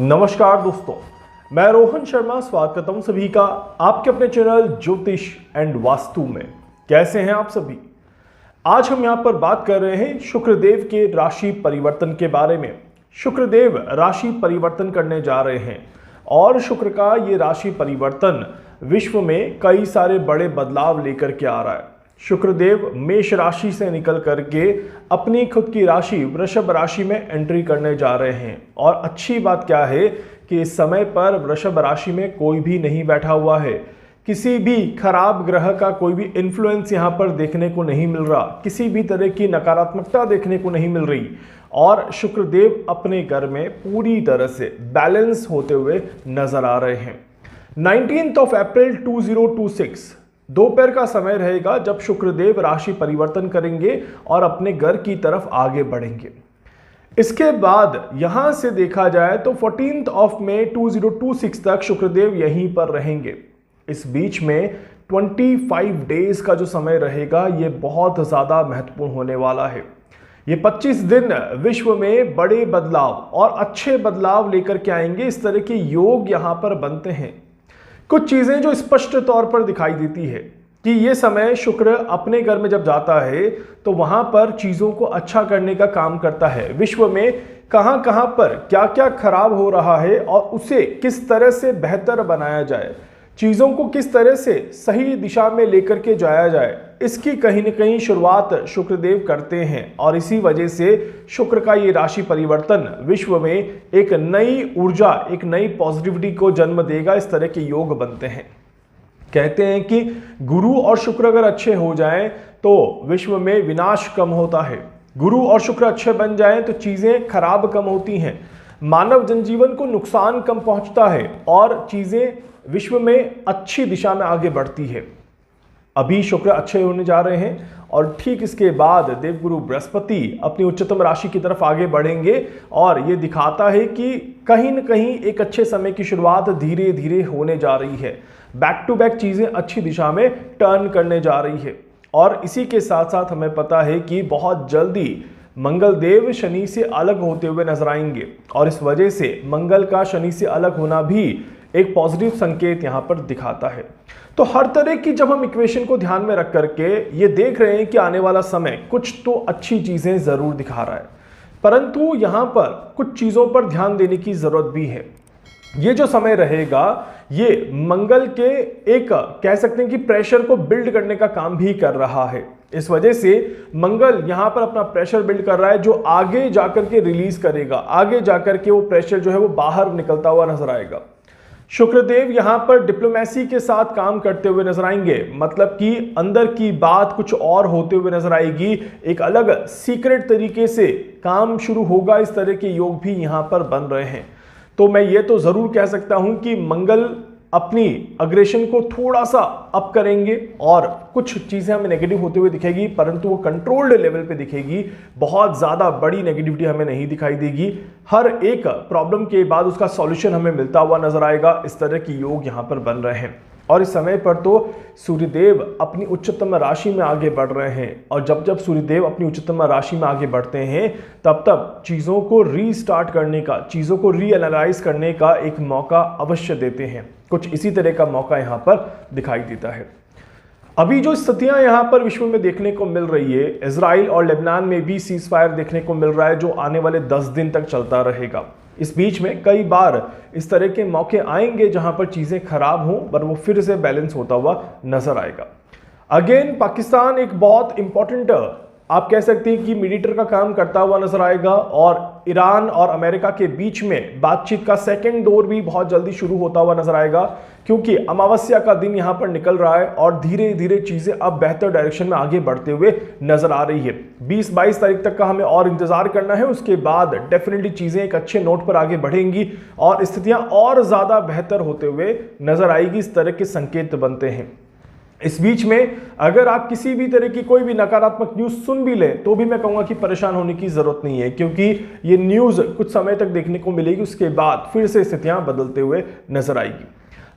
नमस्कार दोस्तों, मैं रोहन शर्मा स्वागत करता हूं सभी का आपके अपने चैनल ज्योतिष एंड वास्तु में। कैसे हैं आप सभी? आज हम यहां पर बात कर रहे हैं शुक्रदेव के राशि परिवर्तन के बारे में। शुक्रदेव राशि परिवर्तन करने जा रहे हैं और शुक्र का ये राशि परिवर्तन विश्व में कई सारे बड़े बदलाव लेकर के आ रहा है। शुक्रदेव मेष राशि से निकल करके अपनी खुद की राशि वृषभ राशि में एंट्री करने जा रहे हैं। और अच्छी बात क्या है कि इस समय पर वृषभ राशि में कोई भी नहीं बैठा हुआ है। किसी भी खराब ग्रह का कोई भी इन्फ्लुएंस यहाँ पर देखने को नहीं मिल रहा, किसी भी तरह की नकारात्मकता देखने को नहीं मिल रही और शुक्रदेव अपने घर में पूरी तरह से बैलेंस होते हुए नजर आ रहे हैं। 19 अप्रैल 2026 दोपहर का समय रहेगा जब शुक्रदेव राशि परिवर्तन करेंगे और अपने घर की तरफ आगे बढ़ेंगे। इसके बाद यहां से देखा जाए तो 14 मई 2026 तक शुक्रदेव यहीं पर रहेंगे। इस बीच में 25 डेज का जो समय रहेगा ये बहुत ज्यादा महत्वपूर्ण होने वाला है। ये 25 दिन विश्व में बड़े बदलाव और अच्छे बदलाव लेकर के आएंगे। इस तरह के योग यहां पर बनते हैं। कुछ चीजें जो स्पष्ट तौर पर दिखाई देती है कि ये समय शुक्र अपने घर में जब जाता है तो वहां पर चीजों को अच्छा करने का काम करता है। विश्व में कहां कहां पर क्या क्या खराब हो रहा है और उसे किस तरह से बेहतर बनाया जाए, चीजों को किस तरह से सही दिशा में लेकर के जाया जाए, इसकी कहीं न कहीं शुरुआत शुक्रदेव करते हैं। और इसी वजह से शुक्र का ये राशि परिवर्तन विश्व में एक नई ऊर्जा, एक नई पॉजिटिविटी को जन्म देगा। इस तरह के योग बनते हैं। कहते हैं कि गुरु और शुक्र अगर अच्छे हो जाएं तो विश्व में विनाश कम होता है। गुरु और शुक्र अच्छे बन जाएं तो चीजें खराब कम होती हैं, मानव जनजीवन को नुकसान कम पहुंचता है और चीजें विश्व में अच्छी दिशा में आगे बढ़ती है। अभी शुक्र अच्छे होने जा रहे हैं और ठीक इसके बाद देवगुरु बृहस्पति अपनी उच्चतम राशि की तरफ आगे बढ़ेंगे और ये दिखाता है कि कहीं न कहीं एक अच्छे समय की शुरुआत धीरे धीरे होने जा रही है। बैक टू बैक चीजें अच्छी दिशा में टर्न करने जा रही है। और इसी के साथ साथ हमें पता है कि बहुत जल्दी मंगल देव शनि से अलग होते हुए नजर आएंगे और इस वजह से मंगल का शनि से अलग होना भी एक पॉजिटिव संकेत यहां पर दिखाता है। तो हर तरह की जब हम इक्वेशन को ध्यान में रख करके ये देख रहे हैं कि आने वाला समय कुछ तो अच्छी चीजें जरूर दिखा रहा है, परंतु यहां पर कुछ चीजों पर ध्यान देने की जरूरत भी है। ये जो समय रहेगा ये मंगल के एक कह सकते हैं कि प्रेशर को बिल्ड करने का काम भी कर रहा है। इस वजह से मंगल यहां पर अपना प्रेशर बिल्ड कर रहा है जो आगे जाकर के रिलीज करेगा। आगे जाकर के वो प्रेशर जो है वो बाहर निकलता हुआ नजर आएगा। शुक्रदेव यहां पर डिप्लोमेसी के साथ काम करते हुए नजर आएंगे, मतलब कि अंदर की बात कुछ और होते हुए नजर आएगी। एक अलग सीक्रेट तरीके से काम शुरू होगा। इस तरह के योग भी यहां पर बन रहे हैं। तो मैं ये तो जरूर कह सकता हूं कि मंगल अपनी अग्रेशन को थोड़ा सा अप करेंगे और कुछ चीजें हमें नेगेटिव होते हुए दिखेगी, परंतु वो कंट्रोल्ड लेवल पे दिखेगी। बहुत ज्यादा बड़ी नेगेटिविटी हमें नहीं दिखाई देगी। हर एक प्रॉब्लम के बाद उसका सॉल्यूशन हमें मिलता हुआ नजर आएगा। इस तरह की योग यहां पर बन रहे हैं। और इस समय पर तो सूर्यदेव अपनी उच्चतम राशि में आगे बढ़ रहे हैं और जब जब सूर्यदेव अपनी उच्चतम राशि में आगे बढ़ते हैं तब तब चीज़ों को रीस्टार्ट करने का, चीज़ों को रीएनालाइज करने का एक मौका अवश्य देते हैं। कुछ इसी तरह का मौका यहाँ पर दिखाई देता है। अभी जो स्थितियां यहाँ पर विश्व में देखने को मिल रही है, इजराइल और लेबनान में भी सीज फायर देखने को मिल रहा है जो आने वाले 10 दिन तक चलता रहेगा। इस बीच में कई बार इस तरह के मौके आएंगे जहां पर चीजें खराब हों पर वो फिर से बैलेंस होता हुआ नजर आएगा। अगेन पाकिस्तान एक बहुत इंपॉर्टेंट आप कह सकते हैं कि मीडिएटर का काम करता हुआ नजर आएगा और ईरान और अमेरिका के बीच में बातचीत का सेकंड दौर भी बहुत जल्दी शुरू होता हुआ नजर आएगा, क्योंकि अमावस्या का दिन यहां पर निकल रहा है और धीरे धीरे चीजें अब बेहतर डायरेक्शन में आगे बढ़ते हुए नजर आ रही है। 20-22 तारीख तक का हमें और इंतजार करना है। उसके बाद डेफिनेटली चीजें एक अच्छे नोट पर आगे बढ़ेंगी और स्थितियां और ज्यादा बेहतर होते हुए नजर आएगी। इस तरह के संकेत बनते हैं। इस बीच में अगर आप किसी भी तरह की कोई भी नकारात्मक न्यूज सुन भी लें तो भी मैं कहूंगा कि परेशान होने की जरूरत नहीं है, क्योंकि ये न्यूज कुछ समय तक देखने को मिलेगी। उसके बाद फिर से स्थितियां बदलते हुए नजर आएगी।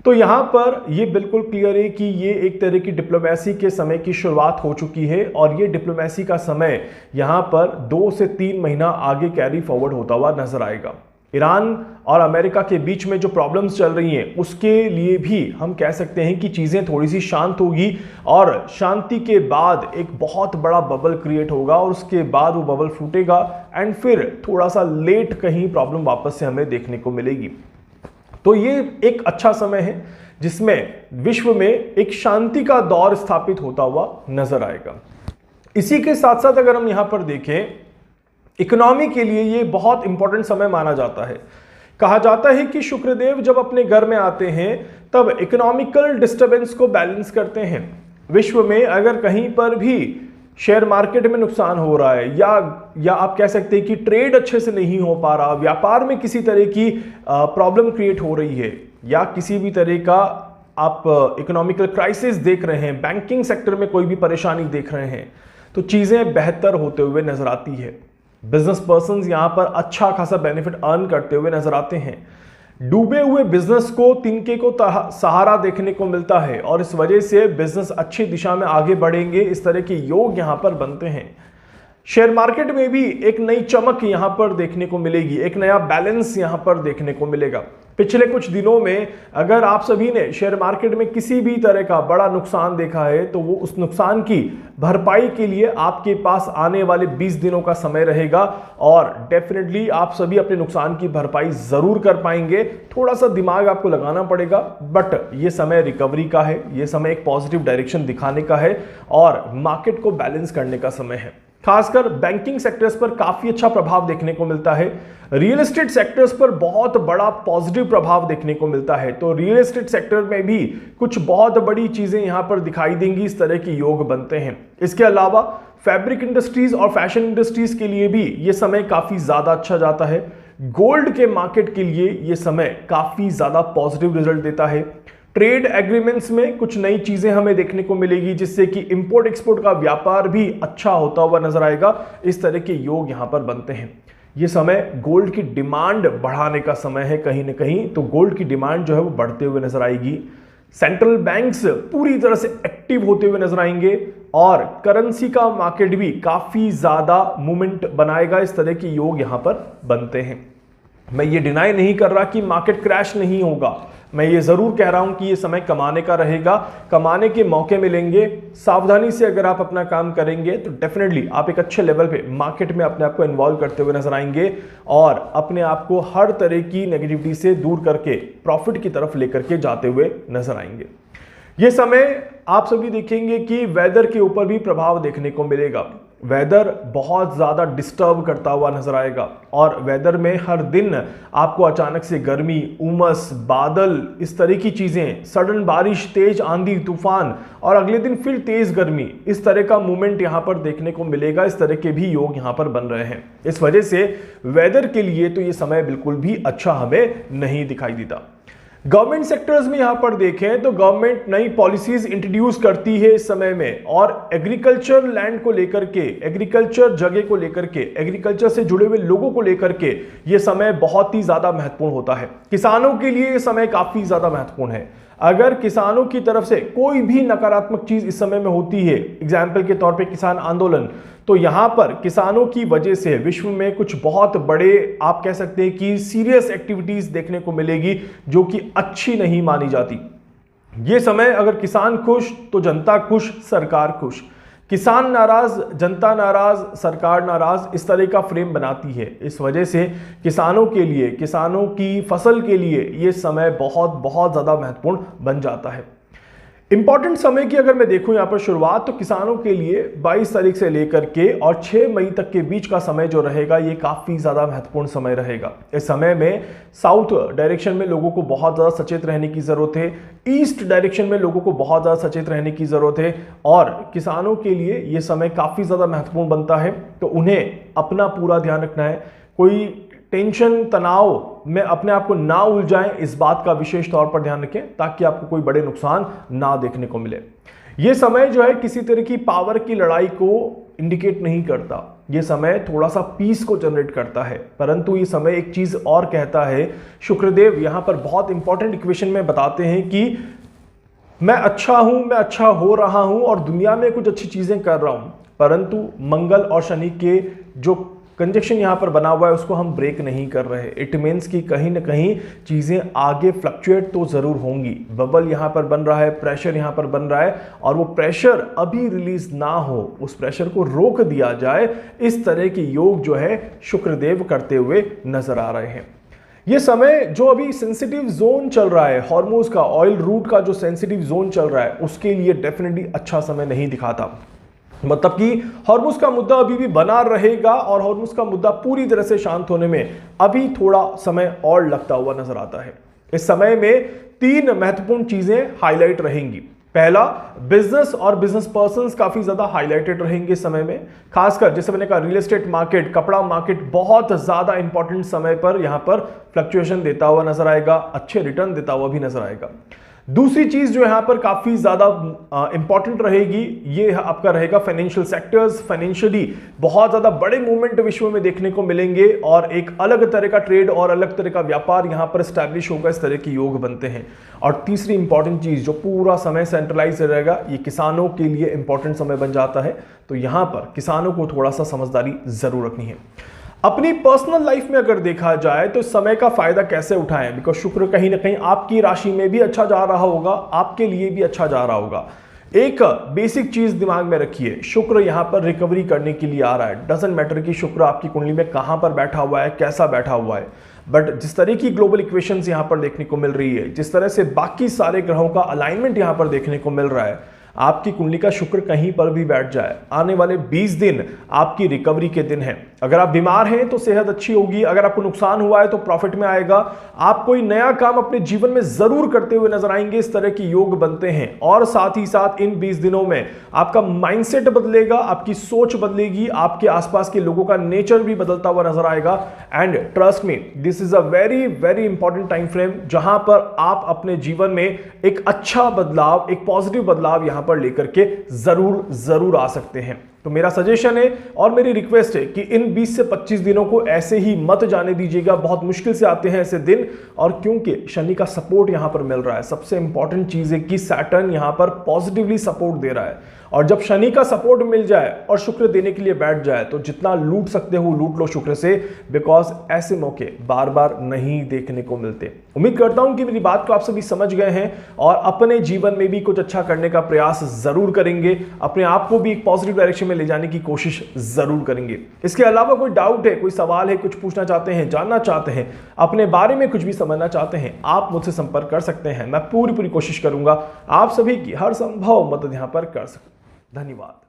तो यहां पर ये बिल्कुल क्लियर है कि ये एक तरह की डिप्लोमेसी के समय की शुरुआत हो चुकी है और ये डिप्लोमेसी का समय यहां पर 2 से 3 महीना आगे कैरी फॉरवर्ड होता हुआ नजर आएगा। ईरान और अमेरिका के बीच में जो प्रॉब्लम्स चल रही हैं उसके लिए भी हम कह सकते हैं कि चीज़ें थोड़ी सी शांत होगी और शांति के बाद एक बहुत बड़ा बबल क्रिएट होगा और उसके बाद वो बबल फूटेगा एंड फिर थोड़ा सा लेट कहीं प्रॉब्लम वापस से हमें देखने को मिलेगी। तो ये एक अच्छा समय है जिसमें विश्व में एक शांति का दौर स्थापित होता हुआ नजर आएगा। इसी के साथ साथ अगर हम यहां पर देखें, इकोनॉमी के लिए ये बहुत इंपॉर्टेंट समय माना जाता है। कहा जाता है कि शुक्रदेव जब अपने घर में आते हैं तब इकोनॉमिकल डिस्टरबेंस को बैलेंस करते हैं। विश्व में अगर कहीं पर भी शेयर मार्केट में नुकसान हो रहा है या आप कह सकते हैं कि ट्रेड अच्छे से नहीं हो पा रहा, व्यापार में किसी तरह की प्रॉब्लम क्रिएट हो रही है या किसी भी तरह का आप इकोनॉमिकल क्राइसिस देख रहे हैं, बैंकिंग सेक्टर में कोई भी परेशानी देख रहे हैं, तो चीज़ें बेहतर होते हुए नजर आती है। बिजनेस पर्संस यहां पर अच्छा खासा बेनिफिट अर्न करते हुए नजर आते हैं। डूबे हुए बिजनेस को तिनके को सहारा देखने को मिलता है और इस वजह से बिजनेस अच्छी दिशा में आगे बढ़ेंगे, इस तरह के योग यहां पर बनते हैं। शेयर मार्केट में भी एक नई चमक यहां पर देखने को मिलेगी, एक नया बैलेंस यहां पर देखने को मिलेगा। पिछले कुछ दिनों में अगर आप सभी ने शेयर मार्केट में किसी भी तरह का बड़ा नुकसान देखा है तो वो उस नुकसान की भरपाई के लिए आपके पास आने वाले 20 दिनों का समय रहेगा और डेफिनेटली आप सभी अपने नुकसान की भरपाई जरूर कर पाएंगे। थोड़ा सा दिमाग आपको लगाना पड़ेगा, बट ये समय रिकवरी का है, ये समय एक पॉजिटिव डायरेक्शन दिखाने का है और मार्केट को बैलेंस करने का समय है। खासकर बैंकिंग सेक्टर्स पर काफी अच्छा प्रभाव देखने को मिलता है। रियल एस्टेट सेक्टर्स पर बहुत बड़ा पॉजिटिव प्रभाव देखने को मिलता है। तो रियल एस्टेट सेक्टर में भी कुछ बहुत बड़ी चीजें यहां पर दिखाई देंगी, इस तरह के योग बनते हैं। इसके अलावा फैब्रिक इंडस्ट्रीज और फैशन इंडस्ट्रीज के लिए भी ये समय काफी ज्यादा अच्छा जाता है। गोल्ड के मार्केट के लिए ये समय काफी ज्यादा पॉजिटिव रिजल्ट देता है। ट्रेड एग्रीमेंट्स में कुछ नई चीजें हमें देखने को मिलेगी जिससे कि इंपोर्ट एक्सपोर्ट का व्यापार भी अच्छा होता हुआ नजर आएगा। इस तरह के योग यहां पर बनते हैं। ये समय गोल्ड की डिमांड बढ़ाने का समय है कहीं ना कहीं, तो गोल्ड की डिमांड जो है वो बढ़ते हुए नजर आएगी। सेंट्रल बैंक्स पूरी तरह से एक्टिव होते हुए नजर आएंगे और करेंसी का मार्केट भी काफी ज्यादा मूवमेंट बनाएगा। इस तरह के योग यहां पर बनते हैं। मैं ये डिनाई नहीं कर रहा कि मार्केट क्रैश नहीं होगा, मैं ये जरूर कह रहा हूं कि ये समय कमाने का रहेगा, कमाने के मौके मिलेंगे। सावधानी से अगर आप अपना काम करेंगे तो डेफिनेटली आप एक अच्छे लेवल पे मार्केट में अपने आप को इन्वॉल्व करते हुए नजर आएंगे और अपने आप को हर तरह की नेगेटिविटी से दूर करके प्रॉफिट की तरफ लेकर के जाते हुए नजर आएंगे। ये समय आप सभी देखेंगे कि वेदर के ऊपर भी प्रभाव देखने को मिलेगा। वेदर बहुत ज़्यादा डिस्टर्ब करता हुआ नजर आएगा और वेदर में हर दिन आपको अचानक से गर्मी, उमस, बादल, इस तरह की चीज़ें, सडन बारिश, तेज आंधी तूफान और अगले दिन फिर तेज गर्मी, इस तरह का मूवमेंट यहाँ पर देखने को मिलेगा। इस तरह के भी योग यहाँ पर बन रहे हैं। इस वजह से वेदर के लिए तो ये समय बिल्कुल भी अच्छा हमें नहीं दिखाई देता। गवर्नमेंट सेक्टर्स में यहां पर देखें तो गवर्नमेंट नई पॉलिसीज इंट्रोड्यूस करती है इस समय में और एग्रीकल्चर लैंड को लेकर के, एग्रीकल्चर जगह को लेकर के, एग्रीकल्चर से जुड़े हुए लोगों को लेकर के ये समय बहुत ही ज्यादा महत्वपूर्ण होता है। किसानों के लिए ये समय काफी ज्यादा महत्वपूर्ण है। अगर किसानों की तरफ से कोई भी नकारात्मक चीज इस समय में होती है, एग्जाम्पल के तौर पे किसान आंदोलन, तो यहां पर किसानों की वजह से विश्व में कुछ बहुत बड़े आप कह सकते हैं कि सीरियस एक्टिविटीज देखने को मिलेगी जो कि अच्छी नहीं मानी जाती। ये समय अगर किसान खुश तो जनता खुश, सरकार खुश। किसान नाराज, जनता नाराज, सरकार नाराज, इस तरह का फ्रेम बनाती है। इस वजह से किसानों के लिए, किसानों की फसल के लिए ये समय बहुत बहुत ज़्यादा महत्वपूर्ण बन जाता है। इंपॉर्टेंट समय की अगर मैं देखूं यहाँ पर शुरुआत, तो किसानों के लिए 22 तारीख से लेकर के और 6 मई तक के बीच का समय जो रहेगा ये काफ़ी ज़्यादा महत्वपूर्ण समय रहेगा। इस समय में साउथ डायरेक्शन में लोगों को बहुत ज़्यादा सचेत रहने की ज़रूरत है, ईस्ट डायरेक्शन में लोगों को बहुत ज़्यादा सचेत रहने की ज़रूरत है और किसानों के लिए ये समय काफ़ी ज़्यादा महत्वपूर्ण बनता है। तो उन्हें अपना पूरा ध्यान रखना है, कोई टेंशन, तनाव में अपने आप को ना उलझाएं, इस बात का विशेष तौर पर ध्यान रखें ताकि आपको कोई बड़े नुकसान ना देखने को मिले। यह समय जो है किसी तरह की पावर की लड़ाई को इंडिकेट नहीं करता, यह समय थोड़ा सा पीस को जनरेट करता है। परंतु ये समय एक चीज और कहता है, शुक्रदेव यहां पर बहुत इंपॉर्टेंट इक्वेशन में बताते हैं कि मैं अच्छा हूं, मैं अच्छा हो रहा हूं और दुनिया में कुछ अच्छी चीजें कर रहा हूं, परंतु मंगल और शनि के जो कंजक्शन यहाँ पर बना हुआ है उसको हम ब्रेक नहीं कर रहे। इट मीन्स कि कहीं ना कहीं चीज़ें आगे फ्लक्चुएट तो ज़रूर होंगी। बबल यहाँ पर बन रहा है, प्रेशर यहाँ पर बन रहा है, और वो प्रेशर अभी रिलीज ना हो, उस प्रेशर को रोक दिया जाए, इस तरह के योग जो है शुक्रदेव करते हुए नजर आ रहे हैं। ये समय जो अभी सेंसिटिव जोन चल रहा है, हार्मोन्स का, ऑयल रूट का जो सेंसिटिव जोन चल रहा है, उसके लिए डेफिनेटली अच्छा समय नहीं दिखाता। मतलब कि हार्मोन्स का मुद्दा अभी भी बना रहेगा और हार्मोन्स का मुद्दा पूरी तरह से शांत होने में अभी थोड़ा समय और लगता हुआ नजर आता है। इस समय में 3 महत्वपूर्ण चीजें हाईलाइट रहेंगी। पहला, बिजनेस और बिजनेस पर्संस काफी ज्यादा हाईलाइटेड रहेंगे इस समय में, खासकर जैसे मैंने कहा रियल एस्टेट मार्केट, कपड़ा मार्केट बहुत ज्यादा इंपॉर्टेंट समय पर यहां पर फ्लक्चुएशन देता हुआ नजर आएगा, अच्छे रिटर्न देता हुआ भी नजर आएगा। दूसरी चीज जो यहां पर काफी ज्यादा इंपॉर्टेंट रहेगी, ये आपका रहेगा फाइनेंशियल सेक्टर्स। फाइनेंशियली बहुत ज्यादा बड़े मूवमेंट विश्व में देखने को मिलेंगे और एक अलग तरह का ट्रेड और अलग तरह का व्यापार यहां पर स्टैब्लिश होगा, इस तरह के योग बनते हैं। और तीसरी इंपॉर्टेंट चीज जो पूरा समय सेंट्रलाइज रहेगा, ये किसानों के लिए इंपॉर्टेंट समय बन जाता है। तो यहां पर किसानों को थोड़ा सा समझदारी जरूर रखनी है। अपनी पर्सनल लाइफ में अगर देखा जाए तो समय का फायदा कैसे उठाएं, बिकॉज शुक्र कहीं ना कहीं आपकी राशि में भी अच्छा जा रहा होगा, आपके लिए भी अच्छा जा रहा होगा। एक बेसिक चीज दिमाग में रखिए, शुक्र यहां पर रिकवरी करने के लिए आ रहा है। डजंट मैटर कि शुक्र आपकी कुंडली में कहां पर बैठा हुआ है, कैसा बैठा हुआ है, बट जिस तरह की ग्लोबल इक्वेशंस यहां पर देखने को मिल रही है, जिस तरह से बाकी सारे ग्रहों का अलाइनमेंट यहां पर देखने को मिल रहा है, आपकी कुंडली का शुक्र कहीं पर भी बैठ जाए, आने वाले 20 दिन आपकी रिकवरी के दिन हैं। अगर आप बीमार हैं तो सेहत अच्छी होगी, अगर आपको नुकसान हुआ है तो प्रॉफिट में आएगा, आप कोई नया काम अपने जीवन में जरूर करते हुए नजर आएंगे, इस तरह के योग बनते हैं। और साथ ही साथ इन 20 दिनों में आपका माइंडसेट बदलेगा, आपकी सोच बदलेगी, आपके आसपास के लोगों का नेचर भी बदलता हुआ नजर आएगा। And trust me, this is a very very important time frame जहां पर आप अपने जीवन में एक अच्छा बदलाव, एक पॉजिटिव बदलाव यहां पर लेकर के जरूर आ सकते हैं। तो मेरा सजेशन है और मेरी रिक्वेस्ट है कि इन 20 से 25 दिनों को ऐसे ही मत जाने दीजिएगा। बहुत मुश्किल से आते हैं ऐसे दिन, और क्योंकि शनि का सपोर्ट यहां पर मिल रहा है, सबसे इंपॉर्टेंट चीज है कि सैटर्न यहां पर पॉजिटिवली सपोर्ट दे रहा है। और जब शनि का सपोर्ट मिल जाए और शुक्र देने के लिए बैठ जाए तो जितना लूट सकते हो लूट लो शुक्र से, बिकॉज ऐसे मौके बार बार नहीं देखने को मिलते। उम्मीद करता हूं कि मेरी बात को आप सभी समझ गए हैं और अपने जीवन में भी कुछ अच्छा करने का प्रयास जरूर करेंगे, अपने आप को भी एक पॉजिटिव डायरेक्शन में ले जाने की कोशिश जरूर करेंगे। इसके अलावा कोई डाउट है, कोई सवाल है, कुछ पूछना चाहते हैं, जानना चाहते हैं, अपने बारे में कुछ भी समझना चाहते हैं, आप मुझसे संपर्क कर सकते हैं। मैं पूरी कोशिश करूंगा आप सभी की हर संभव मदद यहां पर कर सकूं। धन्यवाद।